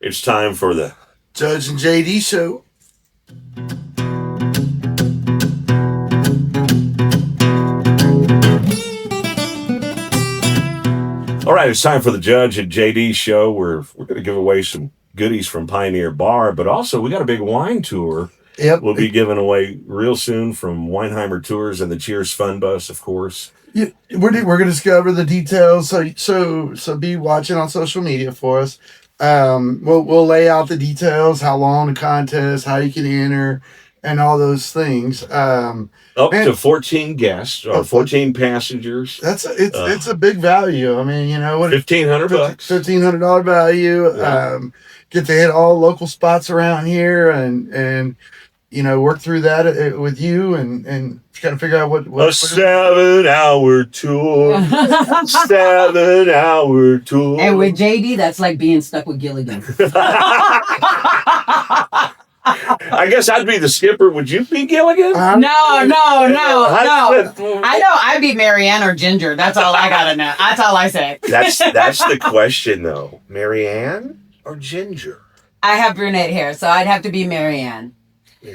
It's time for the Judge and JD show. All right, it's time for the Judge and JD show. We're going to give away some goodies from Pioneer Bar, but also we got a big wine tour. Yep. We'll be giving away real soon from Wine-Heimer Tours and the Cheers Fun Bus, of course. Yeah, we're going to discover the details. So be watching on social media for us. We'll lay out the details, how long the contest, how you can enter, and all those things. Up to 14 guests or 14 passengers. It's a big value. I mean, you know what? $1,500 bucks. $1,500 value. Yeah. Get to hit all local spots around here and you know, work through that with you and kind of figure out what a 7-hour tour. 7-hour tour. And with JD, that's like being stuck with Gilligan. I guess I'd be the skipper. Would you be Gilligan? No. I know I'd be Marianne or Ginger. That's all I gotta know. That's all I say. That's the question, though. Marianne or Ginger? I have brunette hair, so I'd have to be Marianne.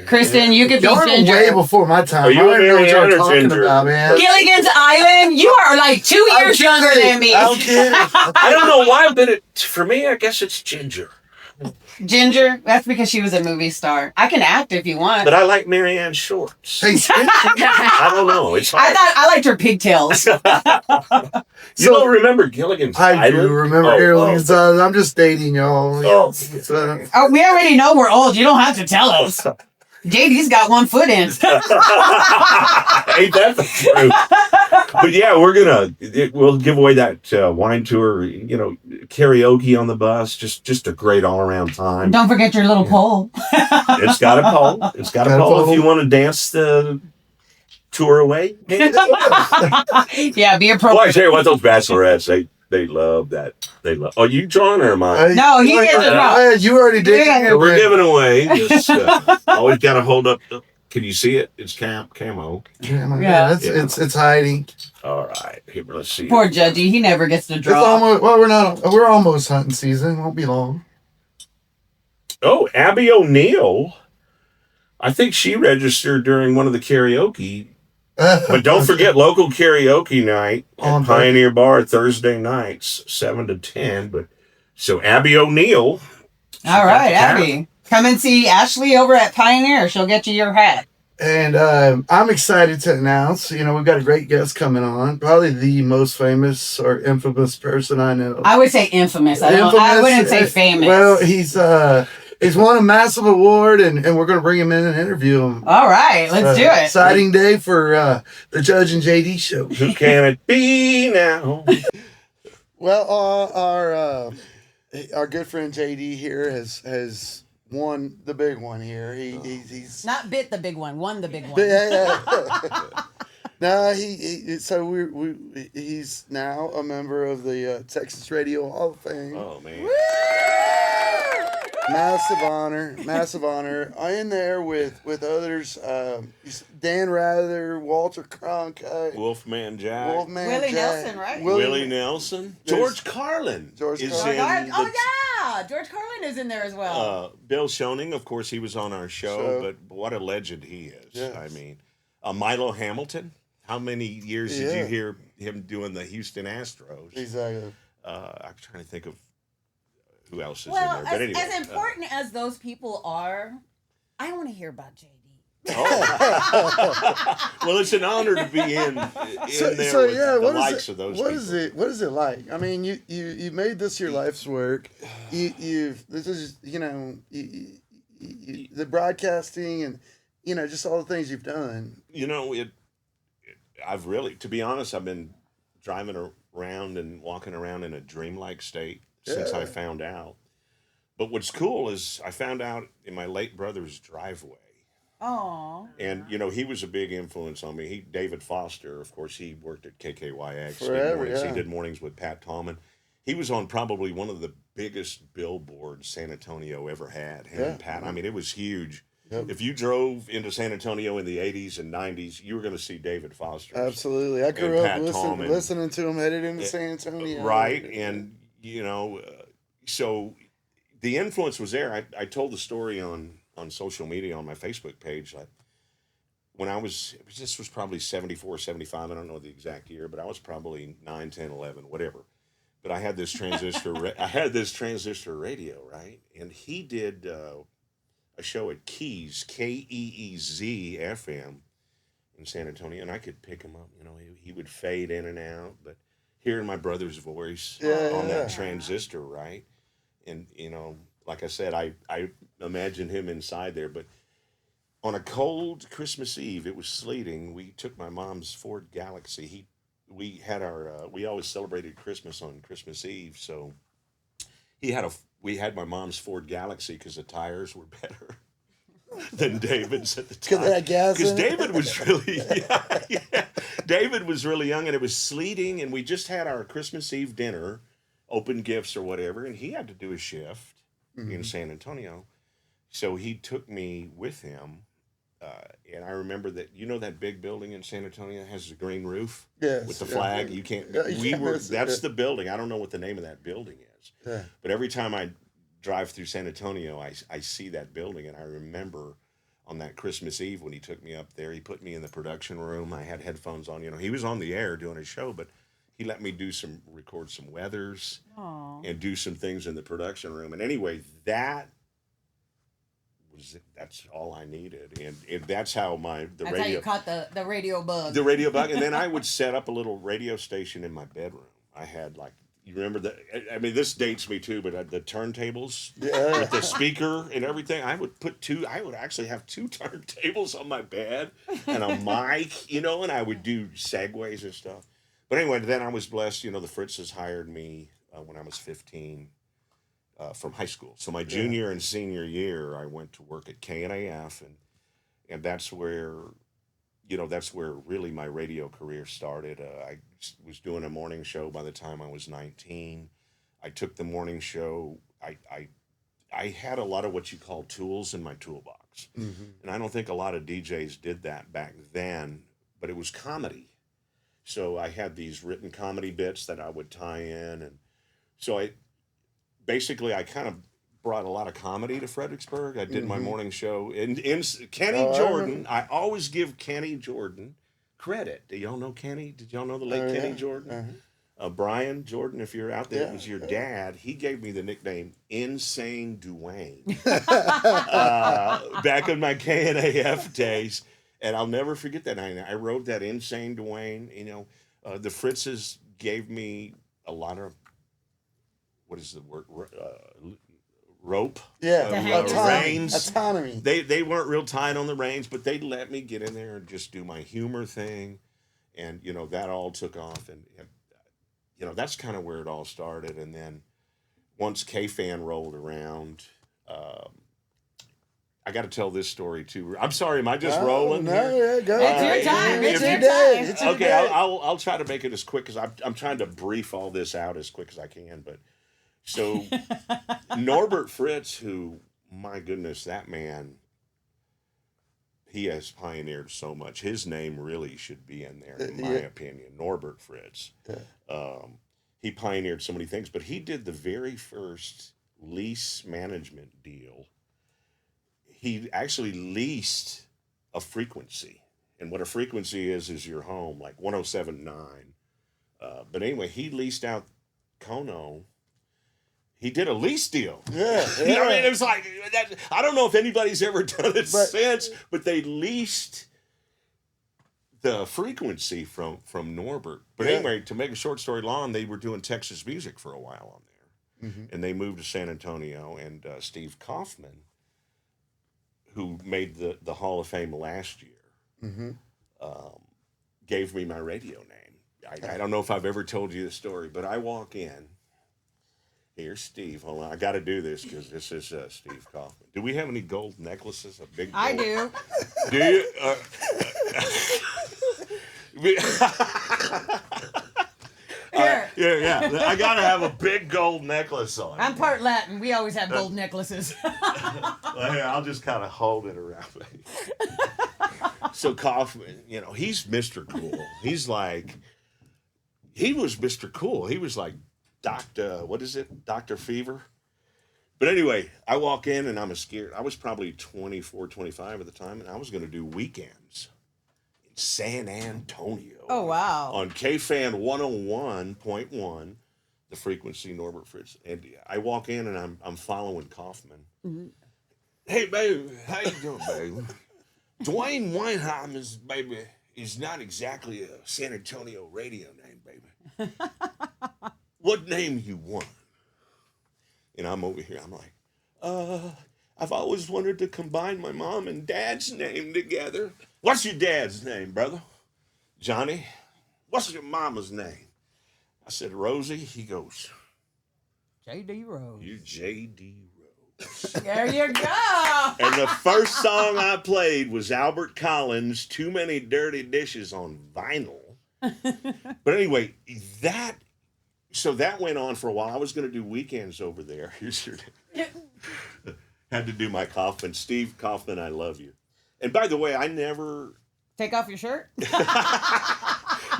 Kristen, you could be Ginger. Way before my time. Are you a Marianne or Ginger? About, man. Gilligan's Island. You are like 2 years younger than me. I'm kidding. I don't know why, but for me, I guess it's Ginger. Ginger? That's because she was a movie star. I can act if you want. But I like Marianne's shorts. Hey, I don't know. It's hard. I liked her pigtails. You don't remember Gilligan's I Island? do remember Gilligan's Island. I'm just dating y'all. Oh, we already know we're old. You don't have to tell us. JD's got 1 foot in. Ain't that the truth? But yeah, we'll give away that wine tour, you know, karaoke on the bus, just a great all around time. Don't forget your little pole. It's got a pole. It's got a pole if you want to dance the tour away. Yeah, be appropriate. Boy, I tell you what, those bachelorettes, they love that. They love. Oh, you drawing or am I? No, he gets it wrong. You already did. So we're giving away. Just always got to hold up. Can you see it? It's camo. Yeah, it's hiding. All right, here, let's see. Poor Judgy, he never gets to draw. It's almost, we're almost hunting season. Won't be long. Oh, Abby O'Neill. I think she registered during one of the karaoke. But don't forget local karaoke night at Pioneer Bar Thursday nights, 7 to 10. But so Abby O'Neill. All right, Abby. Come and see Ashley over at Pioneer. She'll get you your hat. And I'm excited to announce, you know, we've got a great guest coming on. Probably the most famous or infamous person I know. I would say infamous. I wouldn't say famous. Well, he's won a massive award, and we're going to bring him in and interview him. All right, let's do it. Exciting day for the Judge and JD show. Who can it be now? Well, our good friend JD here has won the big one here. He's not bit the big one, won the big one. Yeah. No, he's now a member of the Texas Radio Hall of Fame. Oh man. Woo! Massive honor. I in there with others. Dan Rather, Walter Cronkite, Wolfman Jack. Willie Nelson, right? Willie Nelson. George Carlin. Oh yeah, George Carlin is in there as well. Bill Schoening, of course, he was on our show, but what a legend he is. Yes. I mean, Milo Hamilton. How many years did you hear him doing the Houston Astros? Exactly. I'm trying to think of who else is in well, there. But anyway, as important as those people are, I want to hear about JD. Oh. Well, it's an honor to be in there with the likes of those people. What is it like? I mean, you made this your life's work. The broadcasting and just all the things you've done. You know, I've really, to be honest, I've been driving around and walking around in a dreamlike state since I found out. But what's cool is I found out in my late brother's driveway. Oh. And, he was a big influence on me. David Foster, of course, he worked at KKYX. Forever, He did mornings with Pat Tallman. He was on probably one of the biggest billboards San Antonio ever had, him and Pat. I mean, it was huge. Yep. If you drove into San Antonio in the 80s and 90s, you were going to see David Foster. Absolutely. I grew up listening to him headed into San Antonio. Right. And, so the influence was there. I told the story on social media on my Facebook page. When this was probably 74, 75, I don't know the exact year, but I was probably 9, 10, 11, whatever. But I had this transistor radio, right? And he did a show at Keys, KEEZ FM in San Antonio, and I could pick him up. He would fade in and out, but hearing my brother's voice on that transistor, right? And, like I said, I imagine him inside there, but on a cold Christmas Eve, it was sleeting. We took my mom's Ford Galaxy. We always celebrated Christmas on Christmas Eve, so we had my mom's Ford Galaxy because the tires were better than David's at the time. Because David was really David was really young, and it was sleeting, and we just had our Christmas Eve dinner, open gifts or whatever, and he had to do a shift in San Antonio, so he took me with him. And I remember that that big building in San Antonio has a green roof with the flag. You can't. That's the building. I don't know what the name of that building is. Yeah. But every time I drive through San Antonio, I see that building, and I remember on that Christmas Eve when he took me up there. He put me in the production room. I had headphones on. He was on the air doing a show, but he let me record some weathers and do some things in the production room. And anyway, that's all I needed, and that's how that's radio. How you caught the radio bug. The radio bug, and then I would set up a little radio station in my bedroom. I had you remember this dates me too, but the turntables with the speaker and everything. I would actually have 2 turntables on my bed and a mic, and I would do segues and stuff. But anyway, then I was blessed. The Fritzes hired me when I was 15. From high school. So my junior and senior year, I went to work at KNAF, and that's where really my radio career started. I was doing a morning show by the time I was 19. I took the morning show. I had a lot of what you call tools in my toolbox, and I don't think a lot of DJs did that back then. But it was comedy, so I had these written comedy bits that I would tie in, and so I kind of brought a lot of comedy to Fredericksburg. I did my morning show. And Kenny Jordan, I always give Kenny Jordan credit. Do y'all know Kenny? Did y'all know the late Kenny Jordan? Brian Jordan, if you're out there, it was your dad. He gave me the nickname Insane Dwayne back in my KNAF days. And I'll never forget that. I wrote that Insane Dwayne. The Fritzes gave me a lot of, what is the word? Rope. Reins. Autonomy. They weren't real tight on the reins, but they let me get in there and just do my humor thing, and that all took off, and that's kind of where it all started. And then once K-Fan rolled around, I got to tell this story too. I'm sorry, am I just rolling? No, yeah, go. It's your time. It's your time. Okay, I'll try to make it as quick as I'm trying to brief all this out as quick as I can, but. So Norbert Fritz, who, my goodness, that man, he has pioneered so much. His name really should be in there, in my opinion. Norbert Fritz. He pioneered so many things, but he did the very first lease management deal. He actually leased a frequency. And what a frequency is your home, like 107.9. But anyway, he leased out Kono. He did a lease deal. Yeah. It was like that. I don't know if anybody's ever done it since, but they leased the frequency from Norbert. But anyway, to make a short story long, they were doing Texas music for a while on there, and they moved to San Antonio. And Steve Kaufman, who made the Hall of Fame last year, gave me my radio name. I don't know if I've ever told you the story, but I walk in. Here's Steve. Hold on. I got to do this because this is Steve Kaufman. Do we have any gold necklaces? A big gold? I do. Do you? Yeah. I got to have a big gold necklace on. I'm part Latin. We always have gold necklaces. Well, here, I'll just kind of hold it around me. So Kaufman, he's Mr. Cool. He was Mr. Cool. He was like Dr. What is it? Dr. Fever. But anyway, I walk in and I'm scared. I was probably 24, 25 at the time, and I was going to do weekends in San Antonio. Oh, wow. On KFan 101.1, the frequency Norbert Fritz. And I walk in and I'm following Kaufman. Mm-hmm. Hey, baby, how you doing, baby? Dwayne Wine-Heimer's baby is not exactly a San Antonio radio name, baby. What name you want? And I'm over here. I'm like, I've always wanted to combine my mom and dad's name together. What's your dad's name, brother? Johnny. What's your mama's name? I said, Rosie. He goes, J.D. Rose. You J.D. Rose. There you go. And the first song I played was Albert Collins' Too Many Dirty Dishes on vinyl. But anyway, so that went on for a while. I was going to do weekends over there. Here's your had to do my Kaufman. Steve Kaufman, I love you. And by the way, I never... Take off your shirt?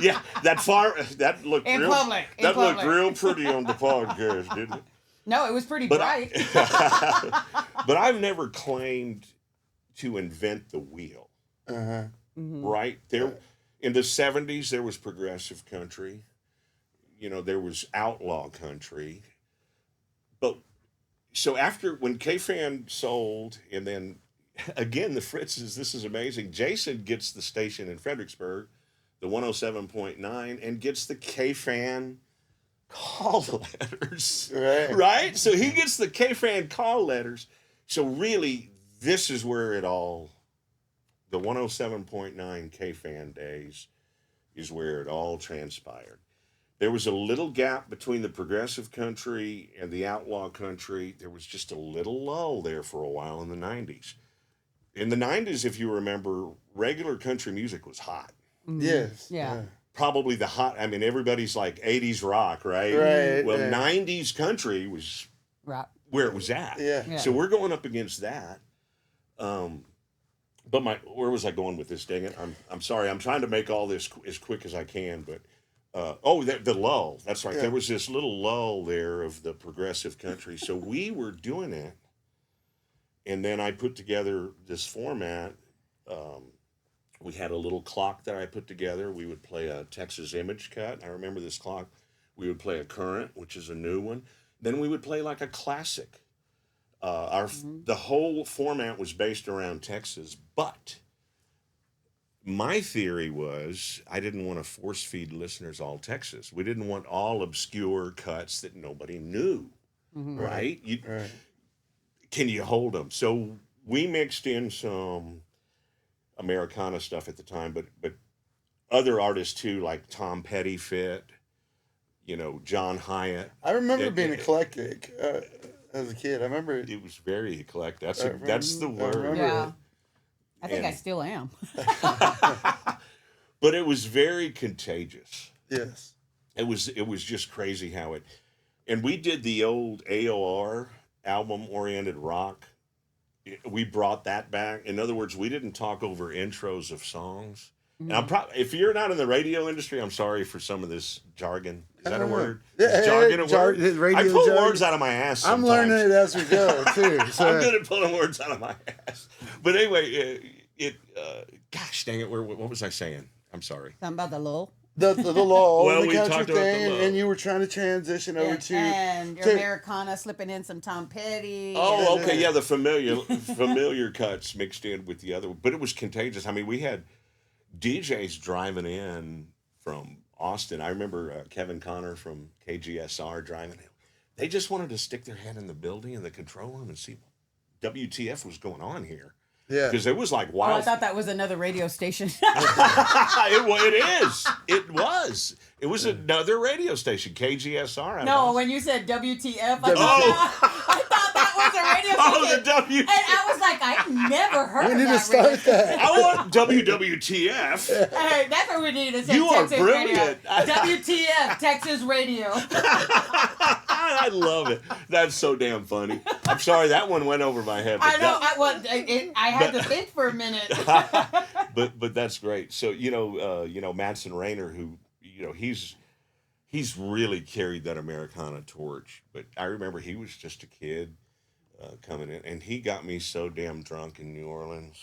Yeah, that looked in real... Public. That looked real pretty on the podcast, didn't it? No, it was pretty bright. But I've never claimed to invent the wheel. Uh-huh. Mm-hmm. Right? There, in the 70s, there was progressive country. You know, there was outlaw country. But so when KFan sold, and then again, the Fritzes, this is amazing. Jason gets the station in Fredericksburg, the 107.9, and gets the KFan call letters. Right? So he gets the KFan call letters. So really, this is where the 107.9 KFan days is where it all transpired. There was a little gap between the progressive country and the outlaw country. There was just a little lull there for a while in the 90s. In the 90s, if you remember, regular country music was hot. Yes. Yeah. Probably everybody's like 80s rock, right? Right. Well, 90s country was where it was at. Yeah. So we're going up against that. But where was I going with this? Dang it! I'm sorry. I'm trying to make all this as quick as I can. But the lull. That's right. Yeah. There was this little lull there of the progressive country. So we were doing it, and then I put together this format. We had a little clock that I put together. We would play a Texas image cut. I remember this clock. We would play a current, which is a new one. Then we would play like a classic. The whole format was based around Texas, but my theory was I didn't want to force feed listeners all Texas. We didn't want all obscure cuts that nobody knew, right? Can you hold them? So we mixed in some Americana stuff at the time, but other artists too, like Tom Petty fit, John Hyatt. I remember being eclectic. As a kid, I remember it was very eclectic. That's the word. Yeah, I think I still am. But it was very contagious. Yes, it was just crazy how it. And we did the old AOR album-oriented rock. We brought that back. In other words, we didn't talk over intros of songs. And if you're not in the radio industry, I'm sorry for some of this jargon. Is that a word? Is jargon a word? I pull words out of my ass sometimes. I'm learning it as we go, too. So. I'm good at pulling words out of my ass. But anyway, gosh dang it, what was I saying? I'm sorry. Something about the lull. The lull, well, the we country talked about thing, the lull. and you were trying to transition over to... And your Americana, slipping in some Tom Petty. Oh, okay, yeah, the familiar cuts mixed in with the other. But it was contagious. I mean, we had DJs driving in from Austin. I remember Kevin Connor from KGSR driving in. They just wanted to stick their head in the building in the control room and see what WTF was going on here. Yeah. Because it was like wild. Oh, I thought that was another radio station. It is. It was. It was another radio station, KGSR. No, when you said WTF, I thought that was a radio station. Oh, the WTF. And I was like, I've never heard we of need that. to start that. I want WWTF. Hey, that's what we need to say. You Texas are brilliant. Radio. WTF, Texas Radio. I love it. That's so damn funny. I'm sorry, that one went over my head. I know. I had to think for a minute. but that's great. So Madsen Raynor, who he's really carried that Americana torch. But I remember he was just a kid. coming in, and he got me so damn drunk in New Orleans.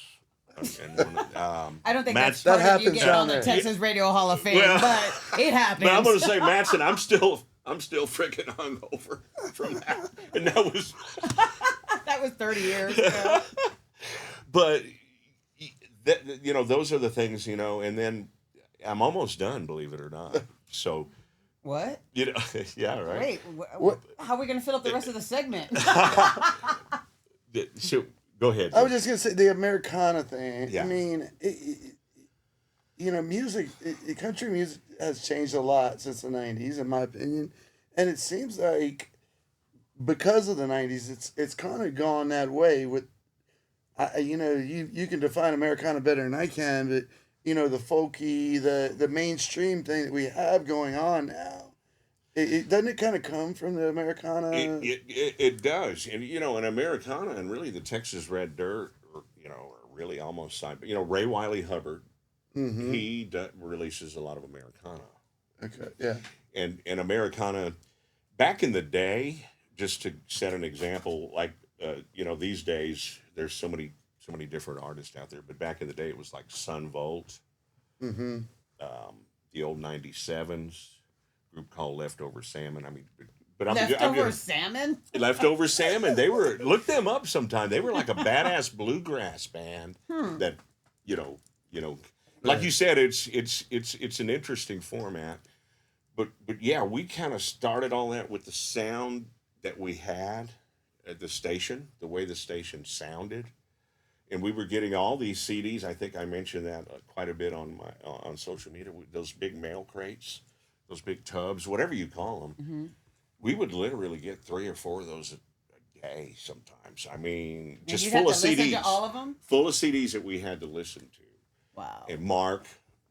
I don't think Matt's, that's part that of you happens getting on the down Texas Radio Hall of Fame, Well, but it happens. But I'm going to say, Matson, I'm still freaking hungover from that, and that was that was 30 years ago. But those are the things, and then I'm almost done, believe it or not. So. What? Yeah, right. Wait, how are we going to fill up the rest of the segment? So, go ahead. I was just going to say the Americana thing. Yeah. I mean, music, country music has changed a lot since the 90s, in my opinion. And it seems like because of the 90s, it's kind of gone that way with, you can define Americana better than I can, but the folky, the mainstream thing that we have going on now, it doesn't it kind of come from the Americana? It does, and in Americana and really the Texas Red Dirt, are really almost side. But Ray Wiley Hubbard, he releases a lot of Americana. Okay, yeah, and Americana, back in the day, just to set an example, like these days there's so many different artists out there, but back in the day it was like Sun Volt, the old 97s group called Leftover Salmon. I mean, but Salmon? Leftover Salmon. They were, look them up sometime. They were like a badass bluegrass band that, like you said, it's an interesting format. But yeah, we kind of started all that with the sound that we had at the station, the way the station sounded. And we were getting all these CDs. I think I mentioned that quite a bit on social media. Those big mail crates, those big tubs, whatever you call them. Mm-hmm. We would literally get 3 or 4 of those a day sometimes. I mean, and just full of CDs. Listen to all of them? Full of CDs that we had to listen to. Wow. And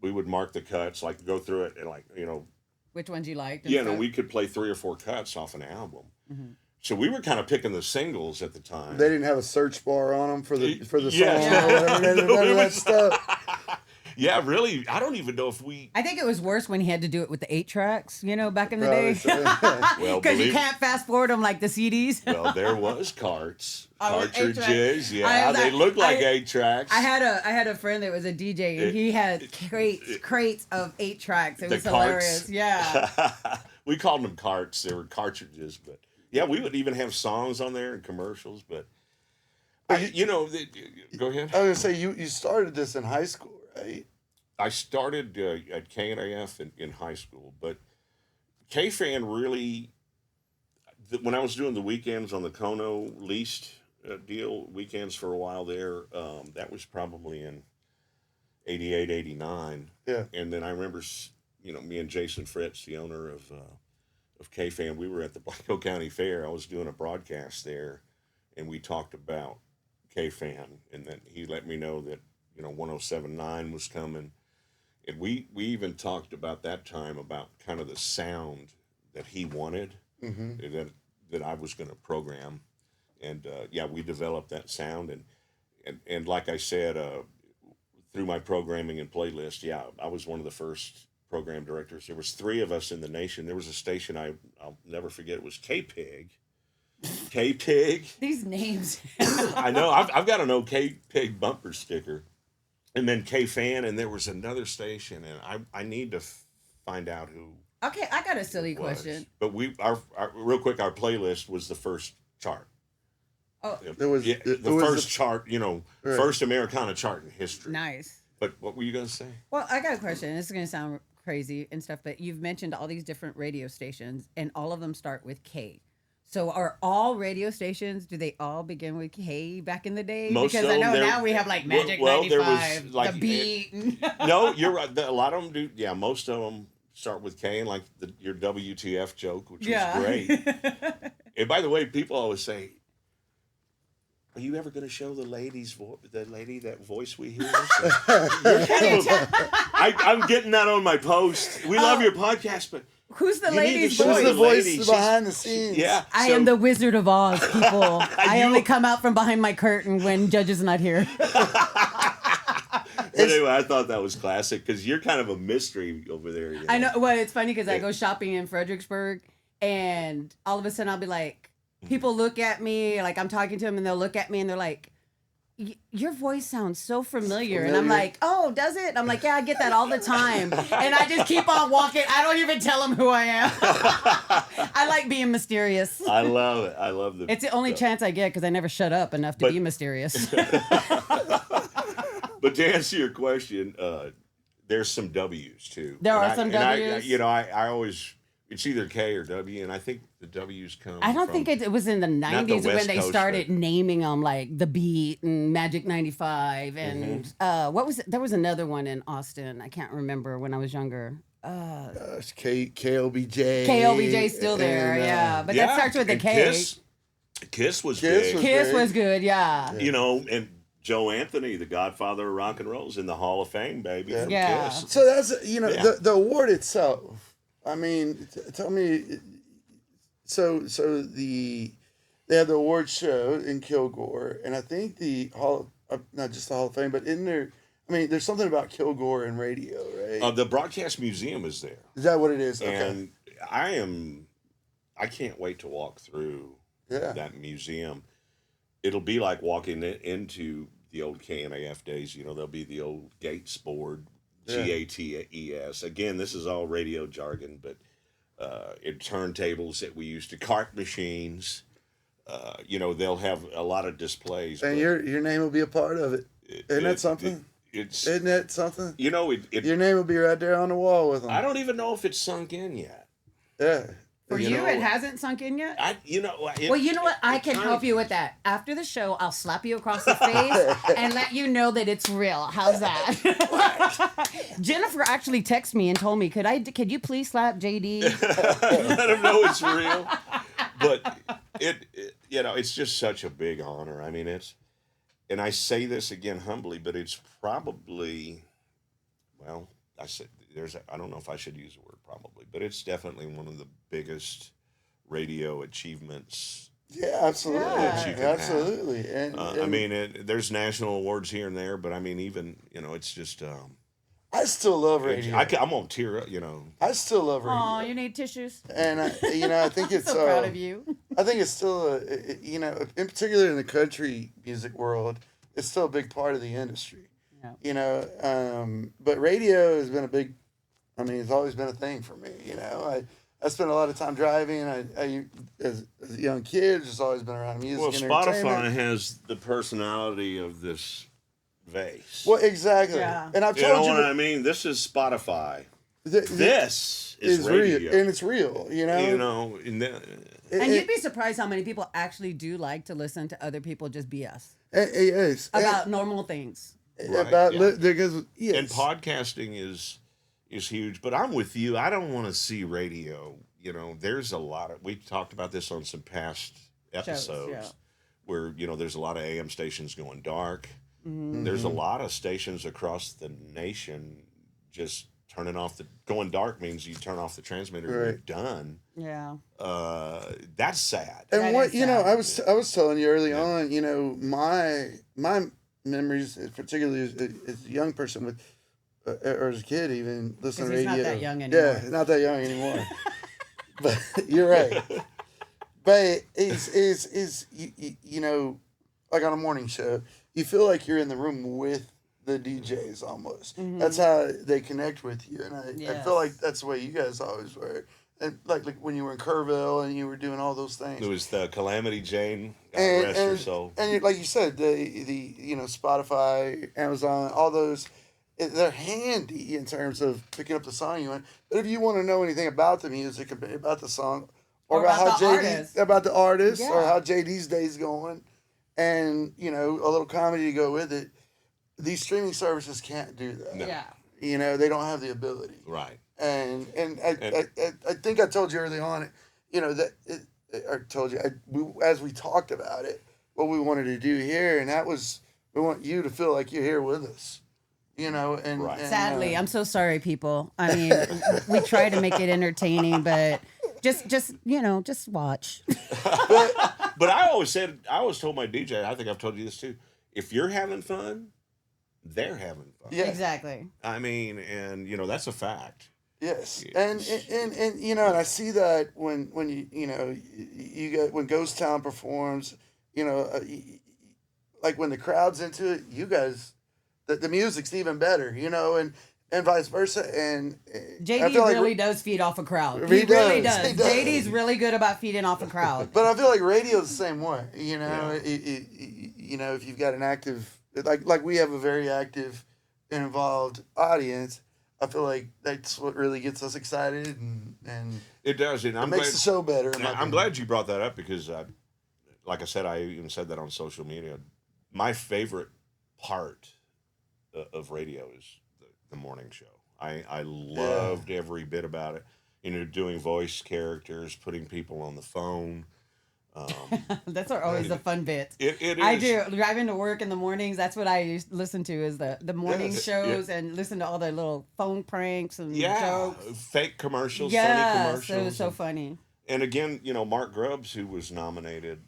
we would mark the cuts, like go through it and which ones you liked? Yeah, we could play 3 or 4 cuts off an album. Mm-hmm. So we were kind of picking the singles at the time. They didn't have a search bar on them for the song or whatever. None of that stuff. Yeah, really. I don't even know if we. I think it was worse when he had to do it with the 8 tracks. Back in the day. Well, because you can't fast forward them like the CDs. Well, there was cartridges. Eight-track. Yeah, they looked like 8 tracks. I had a friend that was a DJ, and he had crates of 8 tracks. It was hilarious. Yeah. We called them carts. They were cartridges, but. Yeah, we would even have songs on there and commercials, but go ahead. I was gonna say you started this in high school, right? I started at KNAF in high school, but K-Fan really, when I was doing the weekends on the Kono leased deal, weekends for a while there, that was probably in 88, 89. Yeah. And then I remember, me and Jason Fritz, the owner of K-Fan, we were at the Blanco County Fair. I was doing a broadcast there, and we talked about K-Fan, and then he let me know that 107.9 was coming, and we even talked about that time about kind of the sound that he wanted, that I was going to program, and we developed that sound, and like I said, through my programming and playlist, I was one of the first program directors. There was 3 of us in the nation. There was a station I'll never forget. It was K-Pig. K-Pig. These names. I know. I've got an old K-Pig bumper sticker. And then K-Fan, and there was another station, and I need to find out who. Okay, I got a silly question. But our real quick, our playlist was the first chart. Oh, the first chart, first Americana chart in history. Nice. But what were you going to say? Well, I got a question. This is going to sound crazy and stuff, but you've mentioned all these different radio stations, and all of them start with K. So are all radio stations, do they all begin with K back in the day? Most because of I know them, now we have like Magic well, 95, there was, The Beat. No, you're right. A lot of them do. Yeah, most of them start with K, and like your WTF joke, which was great. And by the way, people always say, are you ever going to show the lady that voice we hear? I'm getting that on my post. We love your podcast, but who's the lady's voice? voice? Who's the voice behind the scenes? Yeah, I am the Wizard of Oz, people. I only come out from behind my curtain when Judge is not here. Anyway, I thought that was classic because you're kind of a mystery over there. I know. Well, it's funny because I go shopping in Fredericksburg, and all of a sudden I'll be like, People look at me, like I'm talking to them, and they'll look at me and they're like, your voice sounds so familiar. And I'm like, oh, does it? I'm like, yeah, I get that all the time. And I just keep on walking. I don't even tell them who I am. I like being mysterious. I love it. I love the. It's the only chance I get because I never shut up enough to be mysterious. But to answer your question, there's some W's too. There are some W's. I always, it's either K or W, and I think the W's come. I don't think it was in the 90s when they started naming them, like The Beat and Magic 95 and what was it? There was another one in Austin. I can't remember when I was younger. KLBJ. KLBJ's still there, but that starts with a K. Kiss was big. Kiss was good, yeah. You know, and Joe Anthony, the godfather of rock and roll, is in the Hall of Fame, baby. From Kiss. So that's, the award itself. I mean, tell me, so they had the award show in Kilgore, and I think the not just the Hall of Fame, but in there, I mean, there's something about Kilgore and radio, right? The Broadcast Museum is there. Is that what it is? Okay. And I can't wait to walk through that museum. It'll be like walking into the old KNAF days. You know, there'll be the old Gates board, GATES. Again, this is all radio jargon, but in turntables that we used to, cart machines. They'll have a lot of displays. And your name will be a part of it. Isn't that something? Isn't that something? You know, your name will be right there on the wall with them. I don't even know if it's sunk in yet. Yeah. For you, it hasn't sunk in yet? Well, you know what? I can help you with that. After the show, I'll slap you across the face and let you know that it's real. How's that? Jennifer actually texted me and told me, could you please slap JD? Let him know it's real. But it's just such a big honor. I mean, and I say this again humbly, but it's probably, I don't know if I should use the word probably, but it's definitely one of the biggest radio achievements. Yeah, absolutely. Absolutely. And, I mean, there's national awards here and there, but I mean, even, it's just... I still love radio. I'm going to tear up, I still love radio. Oh, you need tissues? And, I think it's... so proud of you. I think it's still, in particular in the country music world, it's still a big part of the industry. Yeah. But radio has been it's always been a thing for me. I spent a lot of time driving. I as a young kid, just always been around music. Well, Spotify has the personality of this vase. Well, exactly. Yeah. And I've told you. You know what I mean? This is Spotify. This is radio. Real, and it's real. And you'd be surprised how many people actually do like to listen to other people just BS. Yes. About normal things. Right, because and podcasting is huge, but I'm with you. I don't want to see radio. There's a lot of, we talked about this on some past episodes where there's a lot of AM stations going dark. Mm-hmm. There's a lot of stations across the nation just turning off going dark means you turn off the transmitter and you're done. Yeah. That's sad. And that what sad. I was telling you early on, my memories, particularly as a young person with, or as a kid even, listening to radio. He's not that young anymore. Yeah, not that young anymore. But you're right. But is like on a morning show, you feel like you're in the room with the DJs almost. Mm-hmm. That's how they connect with you, and I feel like that's the way you guys always were. And like when you were in Kerrville and you were doing all those things. It was the Calamity Jane, God rest her soul. And like you said, the Spotify, Amazon, all those, they're handy in terms of picking up the song you want. But if you want to know anything about the music, about the song, or about the artist, or how JD's day's going, and a little comedy to go with it, these streaming services can't do that. No. Yeah. They don't have the ability. Right. And I think I told you early on, I told you as we talked about it, what we wanted to do here, and that was we want you to feel like you're here with us, and right. Sadly, I'm so sorry, people. I mean, we try to make it entertaining, but just watch. But I always told my DJ, I think I've told you this too, if you're having fun, they're having fun. Yeah. Exactly. I mean, and that's a fact. Yes, Yes. and you know, and I see that when you get when Ghost Town performs, you know, like when the crowd's into it, you guys, the music's even better, you know, and vice versa, and I JD feel like really does feed off a crowd. he He really does, he does. does. JD's really good about feeding off a crowd. But I feel like radio's the same way, you know. Yeah. You know, if you've got an active, like we have a very active and involved audience, I feel like that's what really gets us excited, and It does, and it makes the show better. In my I'm opinion. glad you brought that up because, like I said, I even said that on social media. My favorite part of radio is the morning show. I loved every bit about it. You know, doing voice characters, putting people on the phone. That's always the fun bit. It is. I do driving to work in the mornings. That's what I used to listen to is the morning Yes. shows and listen to all the little phone pranks and Yeah, jokes. fake commercials, funny Yes, commercials. it was so funny. And again, you know, Mark Grubbs, who was nominated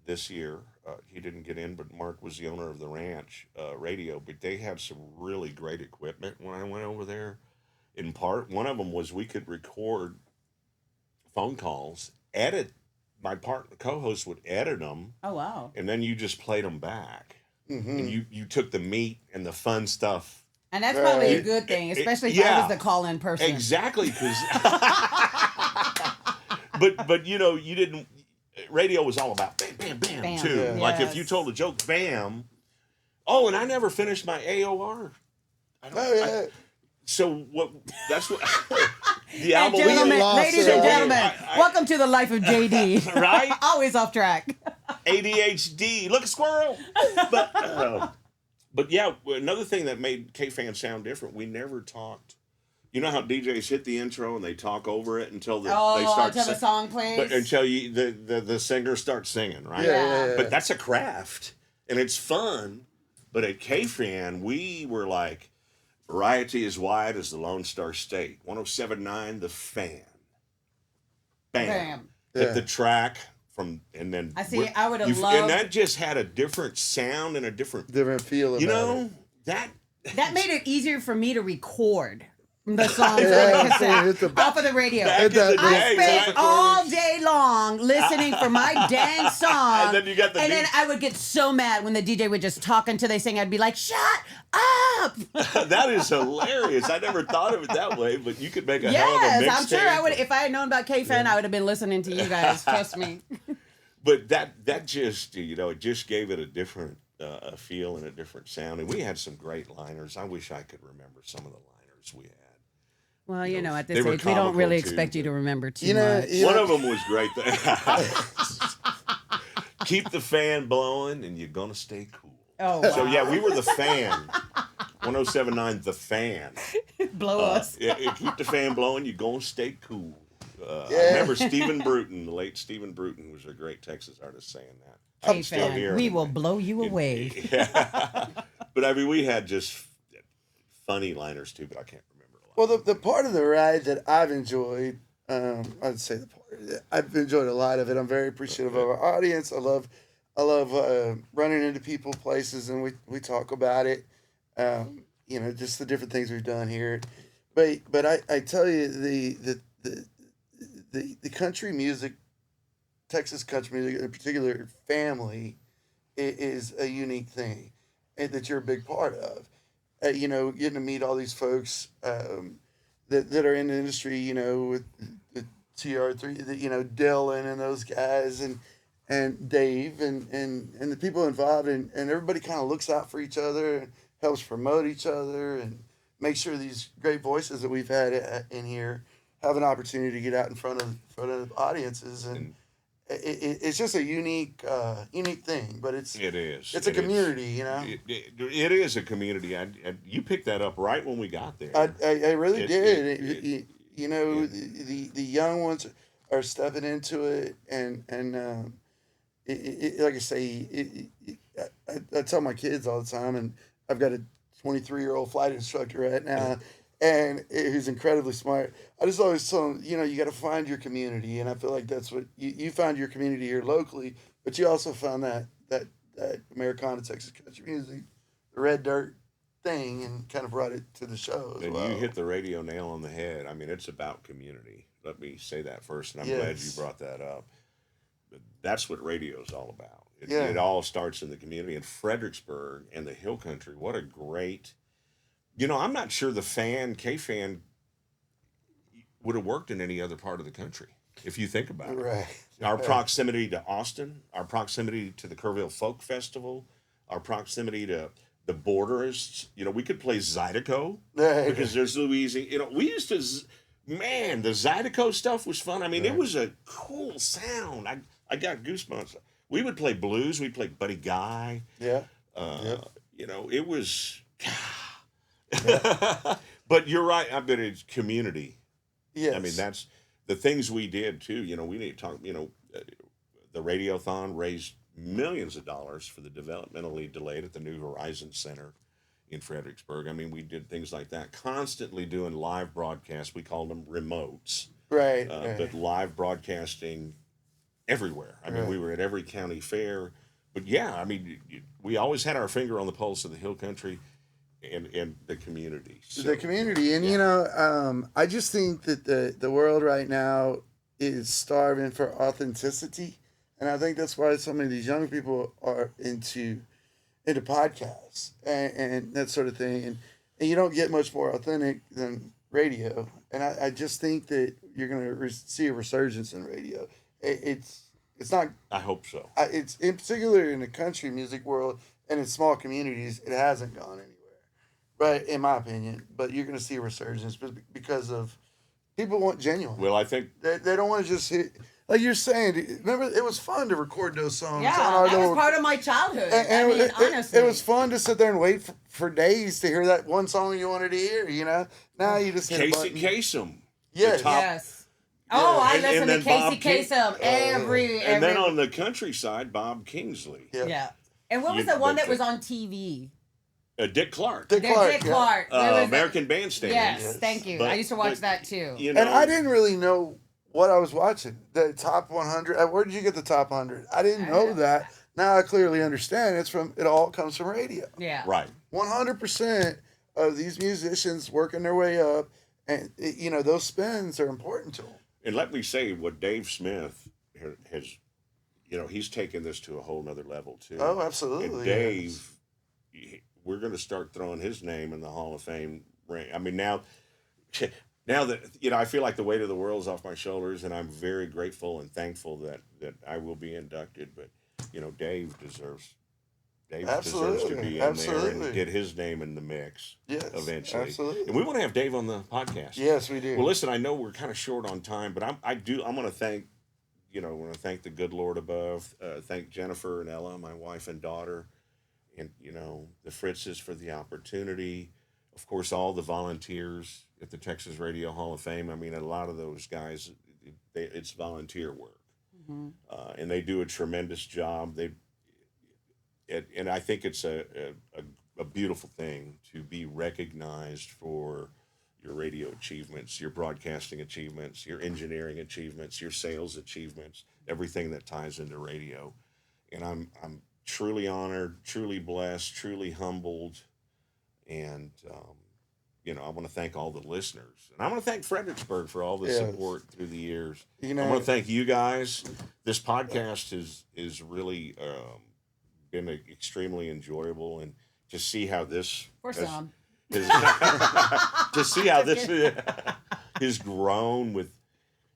this year, he didn't get in, but Mark was the owner of the ranch radio. But they had some really great equipment when I went over there. In part, one of them was we could record phone calls, edit. My partner, co-host would edit them, Oh wow! and then you just played them back. Mm-hmm. And you took the meat and the fun stuff. And that's probably a Right. good thing, especially if yeah. I was the call-in person. Exactly, because. but you know you didn't. Radio was all about bam bam bam, Bam. too. Yeah. Like if Yes. you told a joke, bam. Oh, and I never finished my AOR. Oh yeah. So what? That's what the And album. gentlemen, lost ladies it and all. gentlemen, I- welcome to the life of JD. Right? Always off track. ADHD. Look, a squirrel. But yeah, another thing that made K-Fan sound different. We never talked. You know how DJs hit the intro and they talk over it until they start until the song plays. but until the singer starts singing, right? Yeah. But that's a craft and it's fun. But at K-Fan, we were like, variety as wide as the Lone Star State. 107.9, The Fan. Bam. Bam. Hit Yeah. the track from, and then I see, we're- I would've and loved- that just had a different sound and a different, Different feel about you it. know, That made it easier for me to record the songs Yeah, on the cassette it's a- off of the radio. Back in the I day, I spent right? all day long listening for my dang song. And then you got the And then beat. I would get so mad when the DJ would just talk until they sing. I'd be like, shut up. That is hilarious. I never thought of it that way, but you could make a hell of a mixtape. Yes, I'm sure I would. If I had known about K-Fan, I would have been listening to you guys. Trust me. But that just, you know, it just gave it a different feel and a different sound. And we had some great liners. I wish I could remember some of the liners we had. Well, you know, at They this were age, we don't comical, really too, expect you but- to remember too You know, much. you One know- of them was great. Keep the fan blowing and you're going to stay cool. Oh, wow. So, yeah, we were the fan. 107.9, The Fan. Blow us. Yeah, keep the fan blowing. You're going to stay cool. I Yeah. remember Stephen Bruton, the late Stephen Bruton, was a great Texas artist saying that. I'm still K-Fan, here. we will blow you away. Yeah. But I mean, we had just funny liners too, but I can't remember a lot. Well, the part of the ride that I've enjoyed, I'd say the part I've enjoyed a lot of it. I'm very appreciative of our audience. I love running into people, places, and we talk about it. You know, just the different things we've done here. But I tell you the country music, Texas country music in particular, family is a unique thing that you're a big part of. You know, getting to meet all these folks that are in the industry, you know, with TR3, you know, Dylan and those guys and Dave and the people involved and everybody kind of looks out for each other and helps promote each other and make sure these great voices that we've had in here have an opportunity to get out in front of audiences and it's just a unique thing, but it's It is. a community, you know. It is a community. You picked that up right when we got there. I really did. You know, it- the young ones are stepping into it, and like I say, I tell my kids all the time, and I've got a 23-year-old flight instructor right now, and who's incredibly smart. I just always tell them, you know, you got to find your community, and I feel like that's what you found your community here locally, but you also found that Americana Texas country music, the red dirt, thing and kind of brought it to the show as And well. you hit the radio nail on the head. I mean, it's about community. Let me say that first, and I'm glad you brought that up. That's what radio is all about. It all starts in the community. In Fredericksburg and the Hill Country, what a great... I'm not sure the K-Fan would have worked in any other part of the country, if you think about it. Right. Our proximity to Austin, our proximity to the Kerrville Folk Festival, our proximity to the Borderists. We could play Zydeco because there's Louisiana. We used to... Man, the Zydeco stuff was fun. I mean, it was a cool sound. I got goosebumps. We would play blues. We'd play Buddy Guy. Yeah. It was... But you're right. I bet it's community. Yes. I mean, that's the things we did, too. We need to talk, the Radiothon raised millions of dollars for the developmentally delayed at the New Horizons Center in Fredericksburg. I mean, we did things like that, constantly doing live broadcasts. We called them remotes. Right. But live broadcasting everywhere. I mean, we were at every county fair. But yeah, I mean, we always had our finger on the pulse of the Hill Country and the community. So, the community. And, I just think that the world right now is starving for authenticity. And I think that's why so many of these young people are into podcasts and that sort of thing. And you don't get much more authentic than radio. And I just think that you're going to see a resurgence in radio. It's not... I hope so. It's in particular in the country music world and in small communities, it hasn't gone anywhere. Right, in my opinion. But you're going to see a resurgence because of people want genuine. Well, I think... They don't want to just hit... Like you're saying, remember, it was fun to record those songs. Yeah, that was part of my childhood. Honestly. It was fun to sit there and wait for days to hear that one song you wanted to hear, Now you just hit a button. Kasem. Yes. Yes. Oh, I listen to Casey Kasem every... And then on the countryside, Bob Kingsley. Yeah. And what was the one that was on TV? Dick Clark. Dick Clark. American Bandstand. Yes, thank you. I used to watch that too. And I didn't really know what I was watching. The top 100. Where did you get the top 100? I didn't know that. Now I clearly understand. It all comes from radio. Yeah. Right. 100% of these musicians working their way up, and those spins are important to them. And let me say what Dave Smith has, he's taken this to a whole nother level too. Oh, absolutely. And Dave, we're going to start throwing his name in the Hall of Fame ring. I mean, now that, I feel like the weight of the world's off my shoulders, and I'm very grateful and thankful that I will be inducted. But, Dave deserves to be in there and get his name in the mix eventually. Absolutely. And we want to have Dave on the podcast. Yes, we do. Well, listen, I know we're kind of short on time, but I'm going to thank, thank the good Lord above, thank Jennifer and Ella, my wife and daughter, and, the Fritzes for the opportunity. Of course, all the volunteers at the Texas Radio Hall of Fame. I mean, a lot of those guys, it's volunteer work. Mm-hmm. And they do a tremendous job. And I think it's a beautiful thing to be recognized for your radio achievements, your broadcasting achievements, your engineering achievements, your sales achievements, everything that ties into radio. And I'm truly honored, truly blessed, truly humbled. And, I want to thank all the listeners. And I want to thank Fredericksburg for all the support through the years. I want to thank you guys. This podcast is really been extremely enjoyable. And to see how this... For some. To see how this has grown with...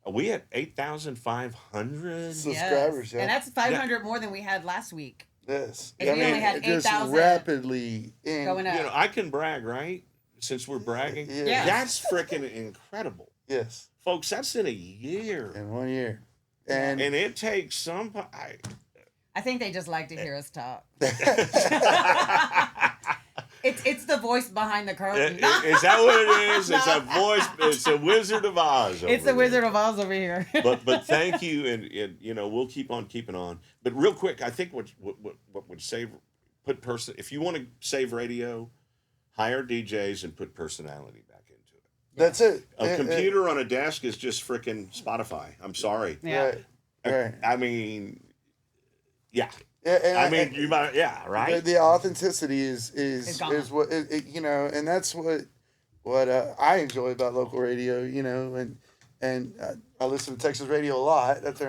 We had 8,500 subscribers. Yes. And that's 500 more than we had last week. Yes. We only had 8,000 rapidly going up. I can brag, right? Since we're bragging. Yeah. That's freaking incredible. Yes. Folks, that's in a year. In 1 year. And it takes some... I think they just like to hear us talk. It's the voice behind the curtain. Is that what it is? It's a voice. It's a Wizard of Oz. It's the Wizard of Oz over here. but thank you, and we'll keep on keeping on. But real quick, I think what would save if you want to save radio, hire DJs and put personality back into it. That's it. A computer on a desk is just freaking Spotify. I'm sorry. Yeah. Right. I mean, yeah. I mean, you might, yeah, right. The authenticity is what and that's what I enjoy about local radio, and I listen to Texas radio a lot. That's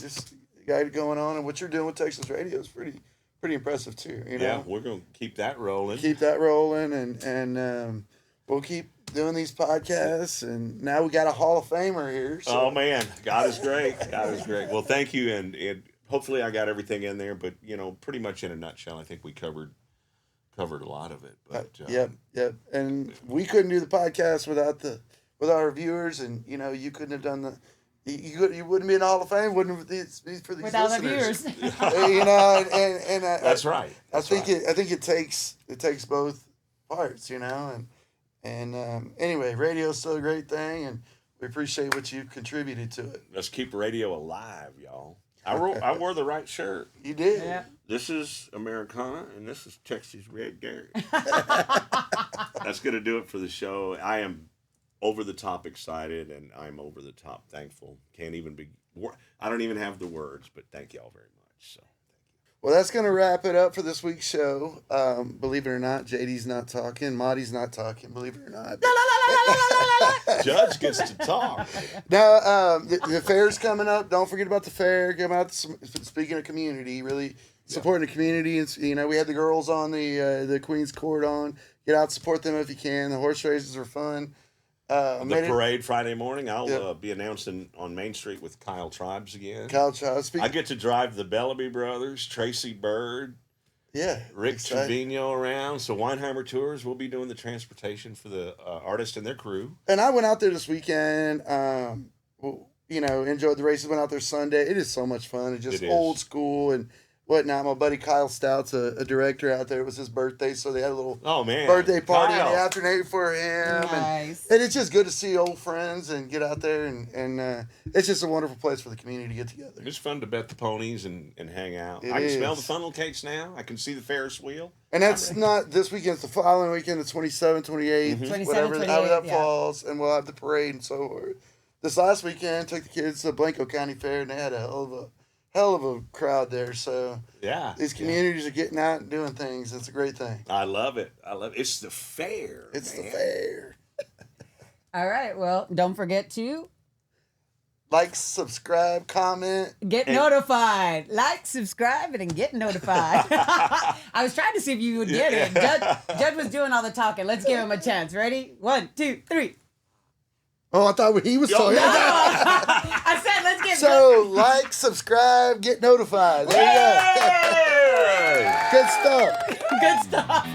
just got it going on, and what you're doing with Texas radio is pretty impressive too. Yeah, we're gonna keep that rolling. And we'll keep doing these podcasts, and now we got a Hall of Famer here. So. Oh man, God is great. God is great. Well, thank you, and hopefully I got everything in there, but pretty much in a nutshell, I think we covered a lot of it. But yep. And we couldn't do the podcast without our viewers, and you couldn't have done the. You wouldn't be in the Hall of Fame, wouldn't be for these without listeners. The viewers. And that's right. I think it takes both parts, and anyway, radio's still a great thing, and we appreciate what you've contributed to it. Let's keep radio alive, y'all. I wore the right shirt. You did. Yeah. This is Americana, and this is Texas Red Gary. That's going to do it for the show. I am over the top excited, and I'm over the top thankful. Can't even be. I don't even have the words, but thank y'all very much. So, thank you. Well, that's going to wrap it up for this week's show. Believe it or not, JD's not talking. Marty's not talking. Believe it or not. Judge gets to talk. Now, the fair's coming up. Don't forget about the fair. Come out. Speaking of community, really supporting the community. And we had the girls on the Queen's Court on. Get out, support them if you can. The horse races are fun. The parade Friday morning. I'll be announcing on Main Street with Kyle Tribes again. Kyle Tribes. I get to drive the Bellamy brothers, Tracy Bird, Rick Trevino around. So Wine-Heimer Tours will be doing the transportation for the artists and their crew. And I went out there this weekend. Enjoyed the races. Went out there Sunday. It is so much fun. It's just old school and whatnot. My buddy Kyle Stout's a director out there. It was his birthday, so they had a little birthday party in the afternoon for him. Nice. And it's just good to see old friends and get out there, and it's just a wonderful place for the community to get together. It's fun to bet the ponies and hang out. I can smell the funnel cakes now. I can see the Ferris wheel. And that's not this weekend. It's the following weekend, the 27th, 28th, whatever, however that falls, and we'll have the parade and so forth. This last weekend, took the kids to Blanco County Fair, and they had a hell of a crowd there. So these communities are getting out and doing things. It's a great thing. I love it. It's the fair. The fair. All right. Well, don't forget to like, subscribe, comment, get notified. Like, subscribe, and get notified. I was trying to see if you would get it. Judge was doing all the talking. Let's give him a chance. Ready? 1, 2, 3. Oh, I thought he was talking. No. I said, let's get. So, like, subscribe, get notified. There you go. Good stuff. Good stuff.